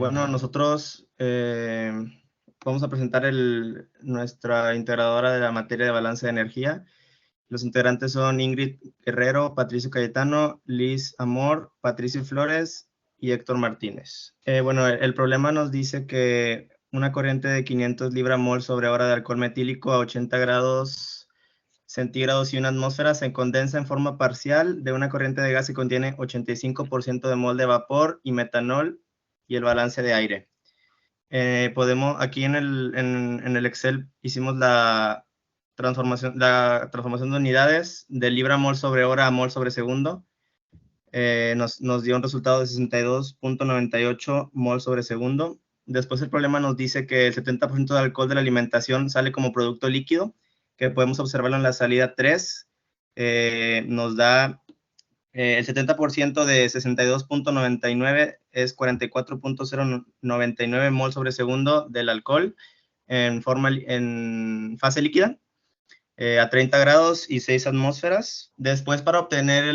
Bueno, nosotros vamos a presentar nuestra integradora de la materia de balance de energía. Los integrantes son Ingrid Guerrero, Patricio Cayetano, Liz Amor, Patricio Flores y Héctor Martínez. Bueno, el problema nos dice que una corriente de 500 libra-mol sobre hora de alcohol metílico a 80 grados centígrados y una atmósfera se condensa en forma parcial de una corriente de gas que contiene 85% de mol de vapor y metanol y el balance de aire. Aquí en el Excel hicimos la transformación de unidades de libra-mol sobre hora a mol sobre segundo. Nos dio un resultado de 62.98 mol sobre segundo. Después el problema nos dice que el 70% de alcohol de la alimentación sale como producto líquido, que podemos observarlo en la salida 3. Nos da el 70% de 62.99 es 44.099 mol sobre segundo del alcohol en fase líquida a 30 grados y 6 atmósferas. Después, para obtener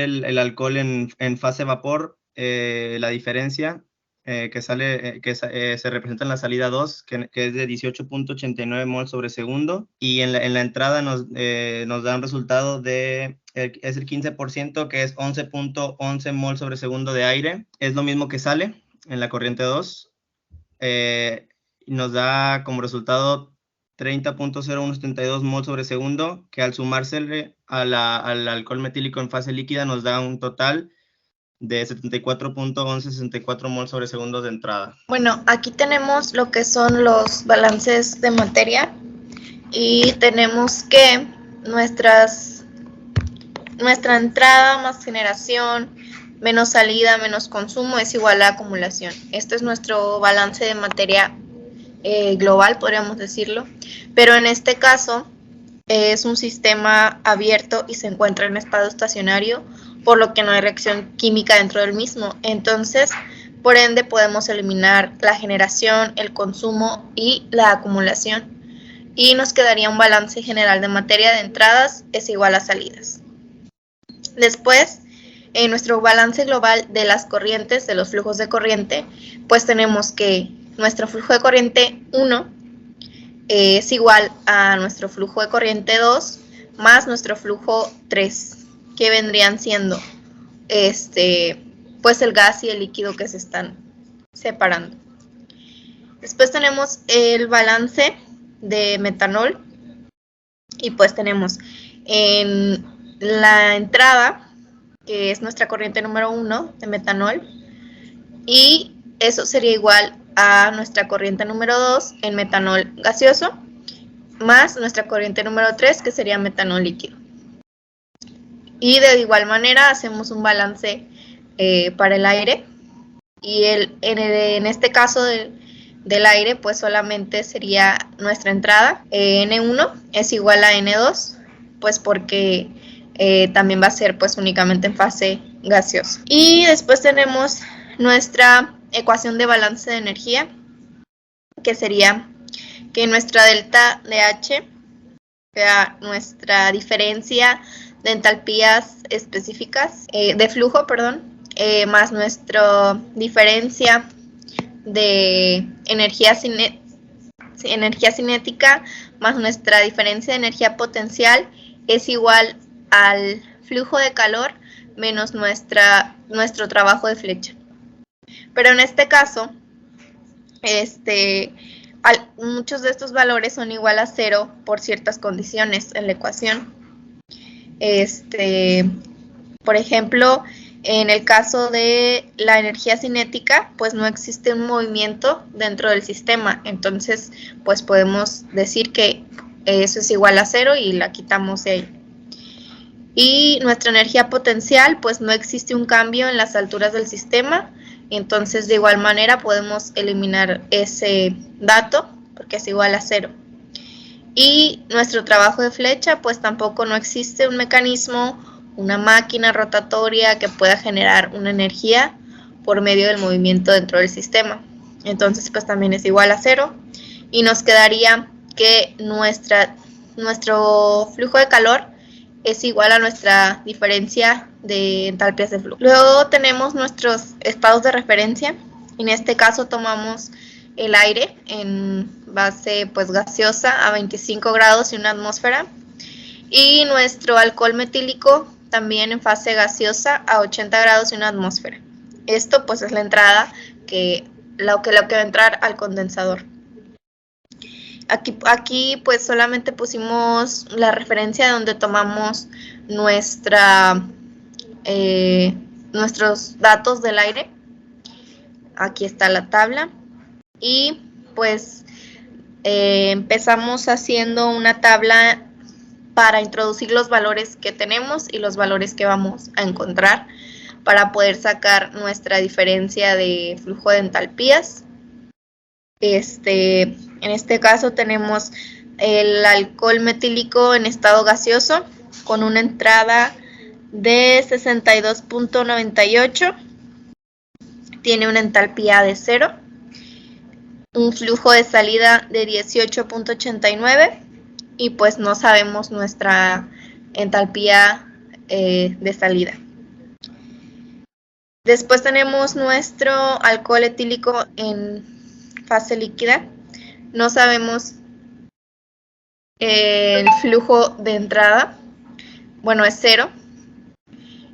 el alcohol en fase vapor, la diferencia se representa en la salida 2, que es de 18.89 mol sobre segundo, y en la entrada nos da un resultado es el 15%, que es 11.11 mol sobre segundo de aire. Es lo mismo que sale en la corriente 2. Nos da como resultado 30.0172 mol sobre segundo, que al sumársele al alcohol metílico en fase líquida nos da un total de 74.1164 mol sobre segundo de entrada. Bueno, aquí tenemos lo que son los balances de materia y tenemos que nuestra entrada más generación menos salida menos consumo es igual a acumulación. Este es nuestro balance de materia global, podríamos decirlo, pero en este caso es un sistema abierto y se encuentra en estado estacionario, por lo que no hay reacción química dentro del mismo. Entonces, por ende, podemos eliminar la generación, el consumo y la acumulación, y nos quedaría un balance general de materia de entradas es igual a salidas. Después, en nuestro balance global de las corrientes, de los flujos de corriente, pues tenemos que nuestro flujo de corriente 1 es igual a nuestro flujo de corriente 2 más nuestro flujo 3, que vendrían siendo pues el gas y el líquido que se están separando. Después tenemos el balance de metanol y pues tenemos en la entrada, que es nuestra corriente número 1 de metanol, y eso sería igual a nuestra corriente número 2 en metanol gaseoso, más nuestra corriente número 3, que sería metanol líquido. Y de igual manera hacemos un balance para el aire, y en este caso del aire, pues solamente sería nuestra entrada, N1 es igual a N2, pues porque también va a ser pues únicamente en fase gaseosa. Y después tenemos nuestra ecuación de balance de energía, que sería que nuestra delta de H, sea nuestra diferencia de entalpías específicas, de flujo, más nuestra diferencia de energía cinética, más nuestra diferencia de energía potencial, es igual al flujo de calor menos nuestro trabajo de flecha. Pero en este caso, muchos de estos valores son igual a 0 por ciertas condiciones en la ecuación. Por ejemplo, en el caso de la energía cinética, pues no existe un movimiento dentro del sistema, entonces pues podemos decir que eso es igual a 0 y la quitamos de ahí. Y nuestra energía potencial, pues no existe un cambio en las alturas del sistema, entonces de igual manera podemos eliminar ese dato porque es igual a 0. Y nuestro trabajo de flecha, pues tampoco no existe un mecanismo, una máquina rotatoria que pueda generar una energía por medio del movimiento dentro del sistema. Entonces pues también es igual a 0 y nos quedaría que nuestro flujo de calor es igual a nuestra diferencia de entalpías de flujo. Luego tenemos nuestros estados de referencia. En este caso tomamos el aire en base pues gaseosa a 25 grados y una atmósfera, y nuestro alcohol metílico también en fase gaseosa a 80 grados y una atmósfera. Esto pues es la entrada lo que va a entrar al condensador. Aquí pues solamente pusimos la referencia de donde tomamos nuestros datos del aire. Aquí está la tabla y pues empezamos haciendo una tabla para introducir los valores que tenemos y los valores que vamos a encontrar para poder sacar nuestra diferencia de flujo de entalpías. En este caso tenemos el alcohol metílico en estado gaseoso con una entrada de 62.98, tiene una entalpía de 0, un flujo de salida de 18.89 y pues no sabemos nuestra entalpía de salida. Después tenemos nuestro alcohol etílico en fase líquida. No sabemos el flujo de entrada, bueno, es 0.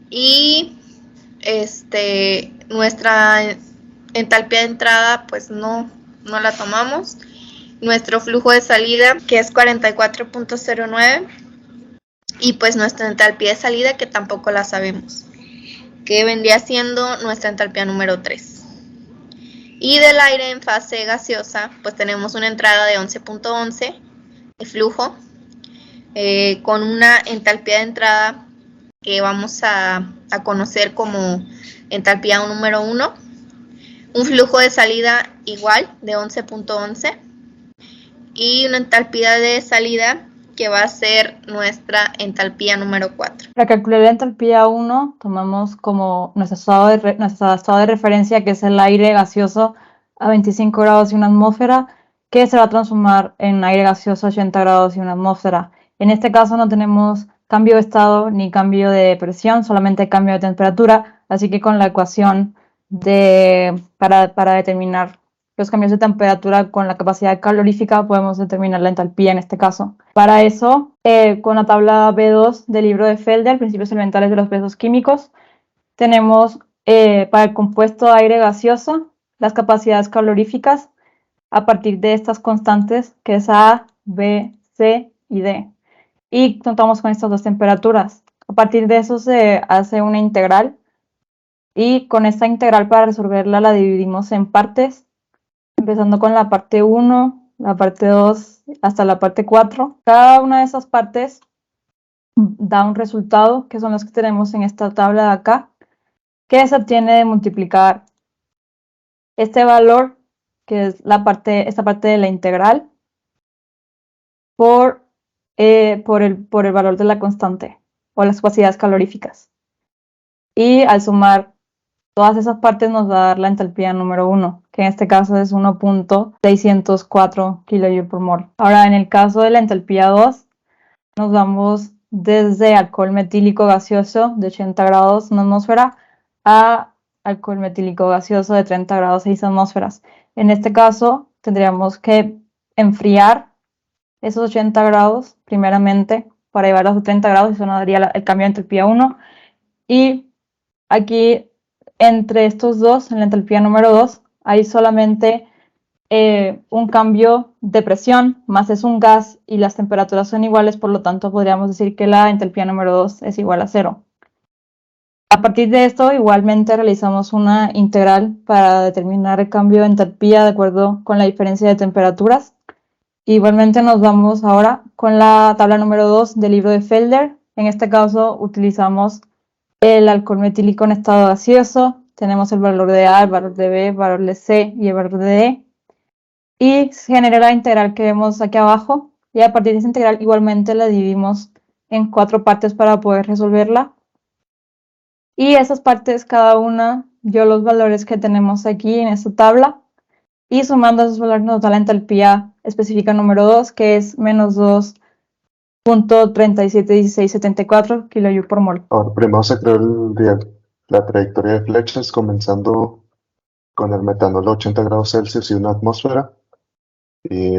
Y nuestra entalpía de entrada pues no la tomamos. Nuestro flujo de salida, que es 44.09, y pues nuestra entalpía de salida, que tampoco la sabemos, que vendría siendo nuestra entalpía número 3. Y del aire en fase gaseosa, pues tenemos una entrada de 11.11 de flujo, con una entalpía de entrada que vamos a conocer como entalpía número 1, un flujo de salida igual de 11.11 y una entalpía de salida que va a ser nuestra entalpía número 4. Para calcular la entalpía 1, tomamos como nuestro estado de referencia, que es el aire gaseoso a 25 grados y una atmósfera, que se va a transformar en aire gaseoso a 80 grados y una atmósfera. En este caso no tenemos cambio de estado ni cambio de presión, solamente cambio de temperatura, así que con la ecuación para determinar los cambios de temperatura con la capacidad calorífica podemos determinar la entalpía en este caso. Para eso, con la tabla B2 del libro de Felder, Principios Elementales de los Procesos Químicos, tenemos para el compuesto aire gaseoso las capacidades caloríficas a partir de estas constantes, que es A, B, C y D. Y contamos con estas dos temperaturas. A partir de eso se hace una integral, y con esta integral, para resolverla, la dividimos en partes, empezando con la parte 1, la parte 2, hasta la parte 4. Cada una de esas partes da un resultado, que son los que tenemos en esta tabla de acá, que se obtiene de multiplicar este valor, que es esta parte de la integral, por el valor de la constante, o las capacidades caloríficas. Y al sumar todas esas partes nos va a dar la entalpía número 1, que en este caso es 1.604 kJ por mol. Ahora, en el caso de la entalpía 2, nos vamos desde alcohol metílico gaseoso de 80 grados una atmósfera a alcohol metílico gaseoso de 30 grados 6 atmósferas. En este caso, tendríamos que enfriar esos 80 grados primeramente para llevarlos a 30 grados, y eso nos daría el cambio de entalpía 1. Y aquí, entre estos dos, en la entalpía número 2, hay solamente un cambio de presión, más es un gas y las temperaturas son iguales, por lo tanto podríamos decir que la entalpía número 2 es igual a 0. A partir de esto, igualmente realizamos una integral para determinar el cambio de entalpía de acuerdo con la diferencia de temperaturas. Igualmente nos vamos ahora con la tabla número 2 del libro de Felder. En este caso utilizamos el alcohol metílico en estado gaseoso. Tenemos el valor de A, el valor de B, el valor de C y el valor de D. Y se genera la integral que vemos aquí abajo. Y a partir de esa integral igualmente la dividimos en 4 partes para poder resolverla. Y esas partes, cada una dio los valores que tenemos aquí en esta tabla. Y sumando esos valores nos da la entalpía específica número 2, que es menos 2 .371674 kJ por mol. Ahora, primero se creó la trayectoria de flechas, comenzando con el metanol a 80 grados Celsius y una atmósfera. Y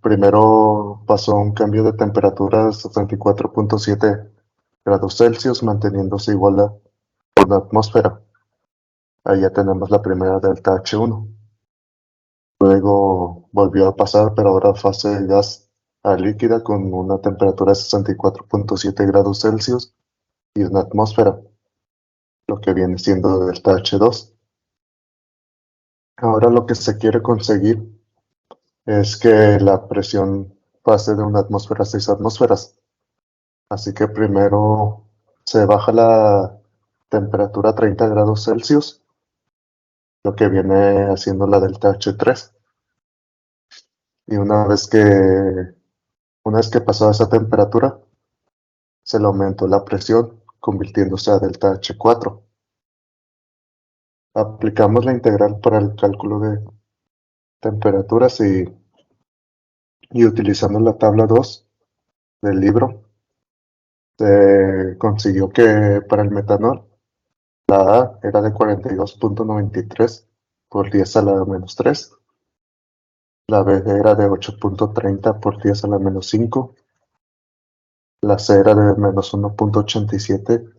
primero pasó un cambio de temperatura a 64.7 grados Celsius, manteniéndose igual a una atmósfera. Ahí ya tenemos la primera delta H1. Luego volvió a pasar, pero ahora fase de gas a líquida con una temperatura de 64.7 grados Celsius y una atmósfera, lo que viene siendo delta H2. Ahora lo que se quiere conseguir es que la presión pase de una atmósfera a 6 atmósferas. Así que primero se baja la temperatura a 30 grados Celsius, lo que viene haciendo la delta H3. Y una vez que pasó esa temperatura, se le aumentó la presión, convirtiéndose a delta H4. Aplicamos la integral para el cálculo de temperaturas y utilizando la tabla 2 del libro, se consiguió que para el metanol la A era de 42.93 por 10 a la menos 3, la B era de 8.30 por 10 a la menos 5, la C era de menos 1.87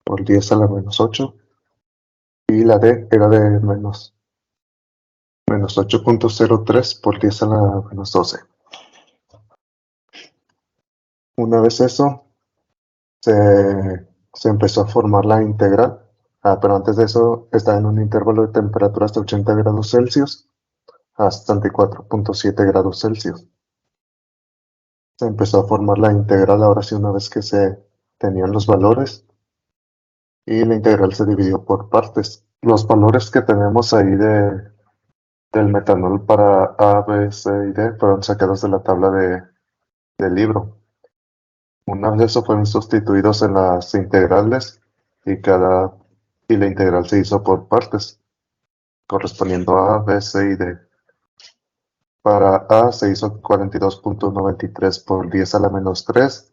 por 10 a la menos 8 y la D era de menos 8.03 por 10 a la menos 12. Una vez eso, se empezó a formar la integral. Pero antes de eso está en un intervalo de temperatura hasta 80 grados Celsius a 74.7 grados Celsius. Se empezó a formar la integral ahora sí una vez que se tenían los valores y la integral se dividió por partes. Los valores que tenemos ahí del metanol para A, B, C y D fueron sacados de la tabla del libro. Una vez eso fueron sustituidos en las integrales y la integral se hizo por partes, correspondiendo a B, C y D. Para A se hizo 42.93 por 10 a la menos 3.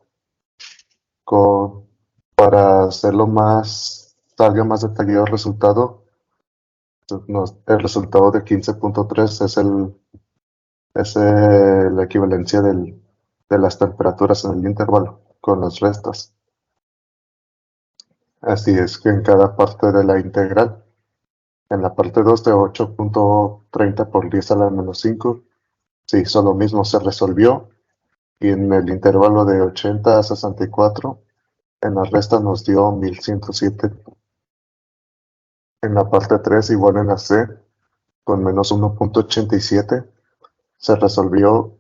Para hacerlo salga más detallado el resultado, el resultado de 15.3 es la equivalencia de las temperaturas en el intervalo con las restas. Así es que en cada parte de la integral, en la parte 2 de 8.30 por 10 a la menos 5, se hizo lo mismo, se resolvió, y en el intervalo de 80 a 64, en la resta nos dio 1107. En la parte 3, igual en la C, con menos 1.87, se resolvió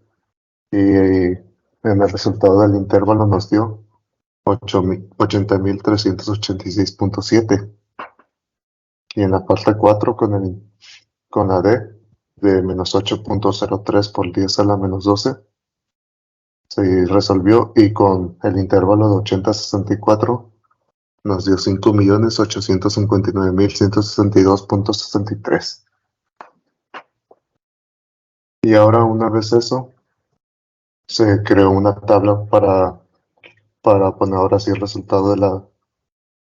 y en el resultado del intervalo nos dio 80.386.7. Y en la parte 4, con la D, de menos 8.03 por 10 a la menos 12, se resolvió y con el intervalo de 80 a 64 nos dio 5.859.162.63. Y ahora, una vez eso, se creó una tabla para poner ahora sí el resultado de la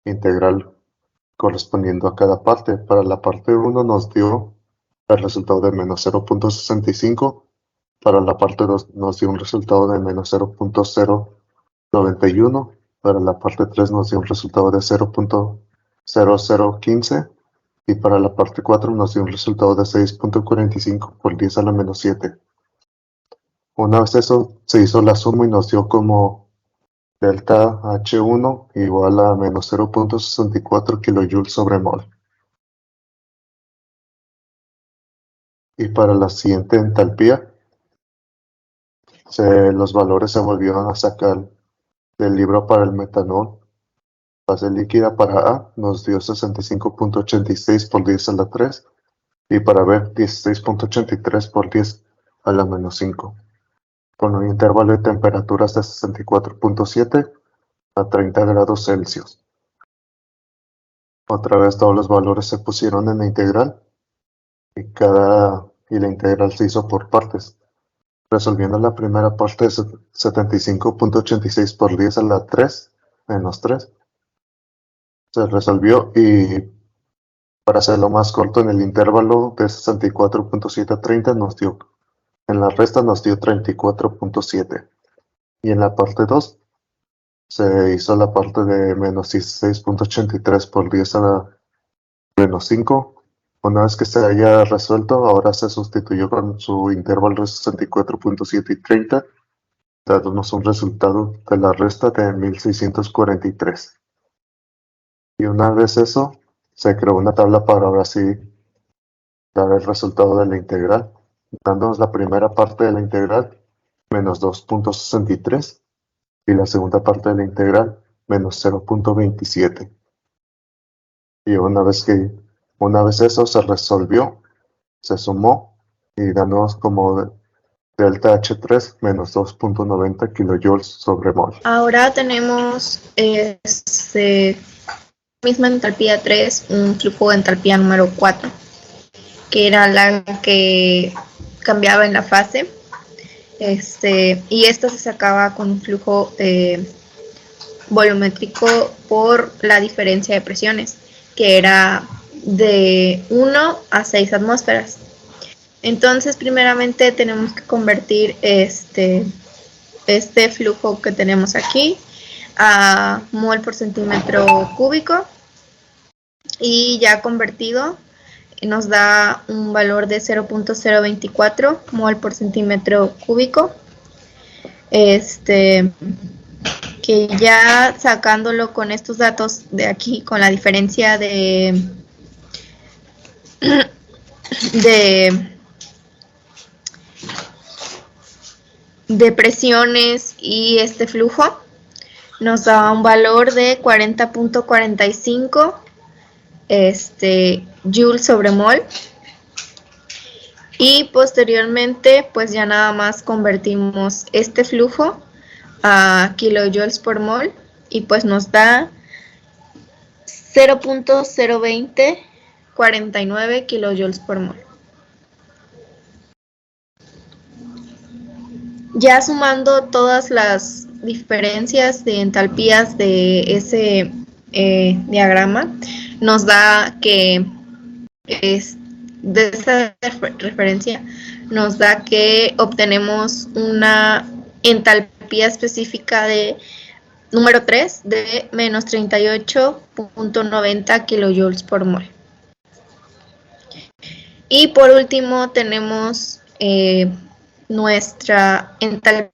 integral correspondiendo a cada parte. Para la parte 1 nos dio el resultado de menos 0.65. Para la parte 2 nos dio un resultado de menos 0.091. Para la parte 3 nos dio un resultado de 0.0015. Y para la parte 4 nos dio un resultado de 6.45 por 10 a la menos 7. Una vez eso, se hizo la suma y nos dio como delta H1 igual a menos 0.64 kJ sobre mol. Y para la siguiente entalpía, los valores se volvieron a sacar del libro para el metanol. Fase líquida para A nos dio 65.86 por 10 a la 3 y para B 16.83 por 10 a la menos 5, con un intervalo de temperaturas de 64.7 a 30 grados Celsius. Otra vez todos los valores se pusieron en la integral y la integral se hizo por partes. Resolviendo la primera parte de 75.86 por 10 a la 3, menos 3, se resolvió, y para hacerlo más corto, en el intervalo de 64.7 a 30 nos dio, en la resta nos dio 34.7. Y en la parte 2 se hizo la parte de menos 16.83 por 10 a la menos 5. Una vez que se haya resuelto, ahora se sustituyó con su intervalo de 64.7 y 30, dándonos un resultado de la resta de 1643. Y una vez eso, se creó una tabla para ahora sí dar el resultado de la integral, dándonos la primera parte de la integral, menos 2.63, y la segunda parte de la integral, menos 0.27. Y una vez eso se resolvió, se sumó y ganó como delta H3 menos 2.90 kilojoules sobre mol. Ahora tenemos misma entalpía 3, un flujo de entalpía número 4, que era la que cambiaba en la fase. Y esta se sacaba con un flujo volumétrico por la diferencia de presiones, que era de 1 a 6 atmósferas. Entonces, primeramente tenemos que convertir este flujo que tenemos aquí a mol por centímetro cúbico, y ya convertido nos da un valor de 0.024 mol por centímetro cúbico, que ya sacándolo con estos datos de aquí, con la diferencia de presiones y este flujo, nos da un valor de 40.45 joules sobre mol. Y posteriormente, pues ya nada más convertimos este flujo a kilojoules por mol, y pues nos da 0.02049 kilojoules por mol. Ya sumando todas las diferencias de entalpías de ese diagrama, nos da que de esa referencia nos da que obtenemos una entalpía específica de número 3 de menos 38.90 kilojoules por mol. Y por último tenemos nuestra entalpía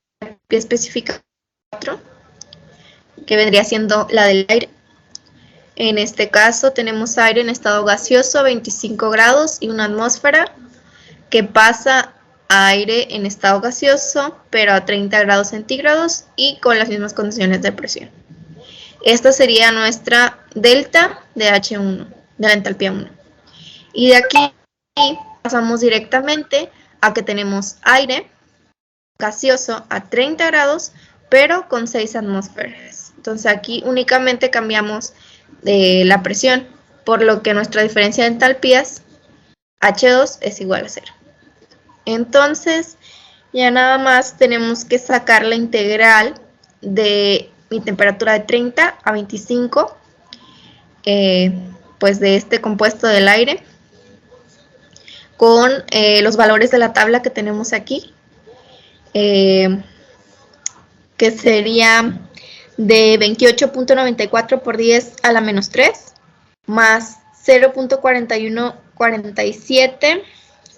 específica 4, que vendría siendo la del aire. En este caso tenemos aire en estado gaseoso a 25 grados y una atmósfera, que pasa a aire en estado gaseoso pero a 30 grados centígrados y con las mismas condiciones de presión. Esta sería nuestra delta de H1, de la entalpía 1. Y de aquí pasamos directamente a que tenemos aire gaseoso a 30 grados pero con 6 atmósferas. Entonces aquí únicamente cambiamos la presión, por lo que nuestra diferencia de entalpías H2 es igual a 0. Entonces ya nada más tenemos que sacar la integral de mi temperatura de 30 a 25, pues de este compuesto del aire, con los valores de la tabla que tenemos aquí, que sería de 28.94 por 10 a la menos 3, más 0.4147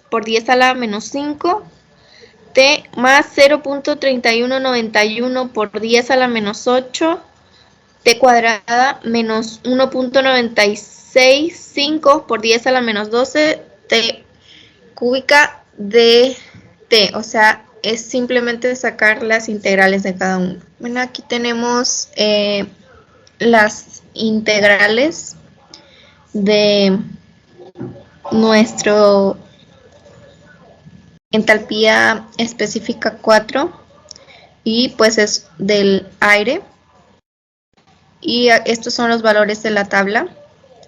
por 10 a la menos 5, T, más 0.3191 por 10 a la menos 8, T cuadrada, menos 1.965 por 10 a la menos 12, T cúbica de T, o sea, es simplemente sacar las integrales de cada uno. Bueno, aquí tenemos las integrales de nuestro entalpía específica 4, y pues es del aire, y estos son los valores de la tabla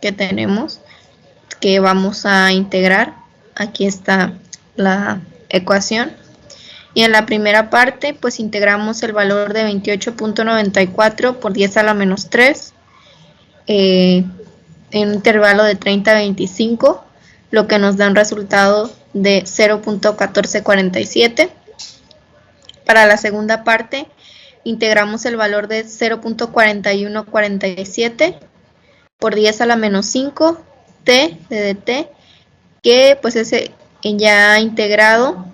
que tenemos, que vamos a integrar. Aquí está la ecuación. Y en la primera parte, pues integramos el valor de 28.94 por 10 a la menos 3 en un intervalo de 30 a 25, lo que nos da un resultado de 0.1447. Para la segunda parte, integramos el valor de 0.4147 por 10 a la menos 5, t de dt, que pues es ya integrado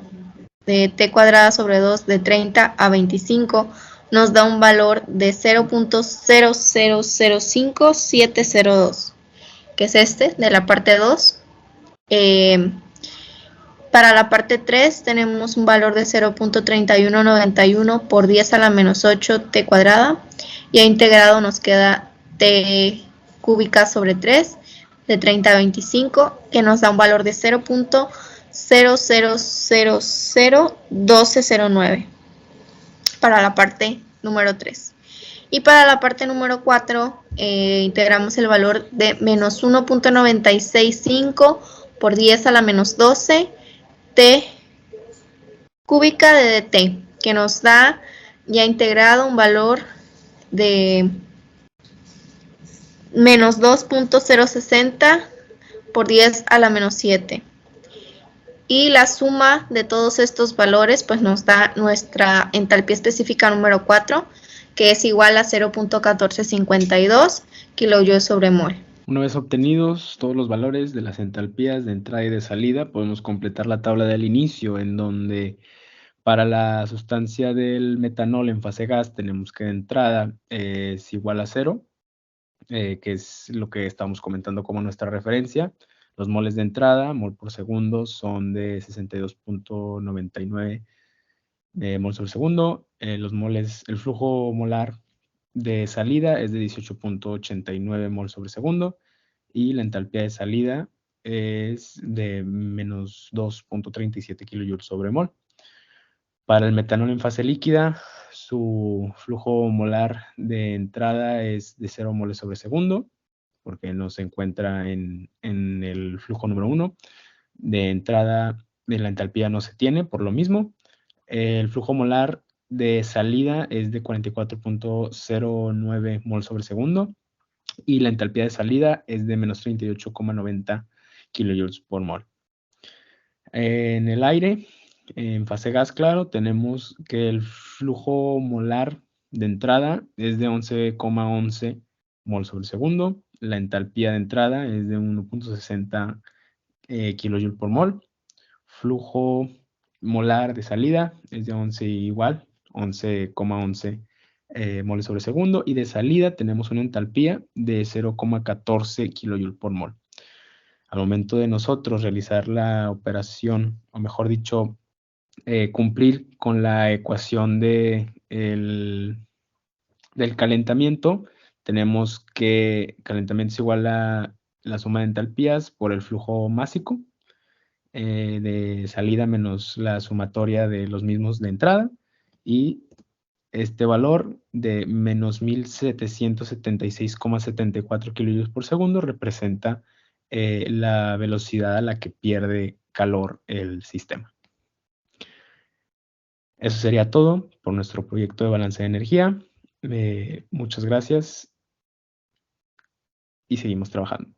de t cuadrada sobre 2 de 30 a 25, nos da un valor de 0.0005702, que es este de la parte 2. Para la parte 3 tenemos un valor de 0.3191 por 10 a la menos 8 t cuadrada, y integrado nos queda t cúbica sobre 3 de 30 a 25, que nos da un valor de 0.00001209 para la parte número 3. Y para la parte número 4 integramos el valor de menos 1.965 por 10 a la menos 12 t cúbica de dt, que nos da ya integrado un valor de menos 2.060 por 10 a la menos 7. Y la suma de todos estos valores pues nos da nuestra entalpía específica número 4, que es igual a 0.1452 kilojoules sobre mol. Una vez obtenidos todos los valores de las entalpías de entrada y de salida, podemos completar la tabla del inicio, en donde para la sustancia del metanol en fase gas tenemos que de entrada es igual a 0, que es lo que estamos comentando como nuestra referencia. Los moles de entrada, mol por segundo, son de 62.99 mol sobre segundo. El flujo molar de salida es de 18.89 mol sobre segundo, y la entalpía de salida es de menos 2.37 kilojoules sobre mol. Para el metanol en fase líquida, su flujo molar de entrada es de 0 moles sobre segundo, porque no se encuentra en el flujo número 1. De entrada, de la entalpía no se tiene, por lo mismo. El flujo molar de salida es de 44.09 mol sobre segundo, y la entalpía de salida es de menos 38.90 kilojoules por mol. En el aire, en fase gas, claro, tenemos que el flujo molar de entrada es de 11,11 mol sobre segundo. La entalpía de entrada es de 1.60 kilojoules por mol. Flujo molar de salida es de 11,11 moles sobre segundo, y de salida tenemos una entalpía de 0,14 kilojoules por mol. Al momento de nosotros realizar la operación, o mejor dicho, cumplir con la ecuación del calentamiento, tenemos que calentamiento es igual a la suma de entalpías por el flujo másico de salida menos la sumatoria de los mismos de entrada, y este valor de menos 1776,74 kilojoules por segundo representa la velocidad a la que pierde calor el sistema. Eso sería todo por nuestro proyecto de balance de energía. Muchas gracias y seguimos trabajando.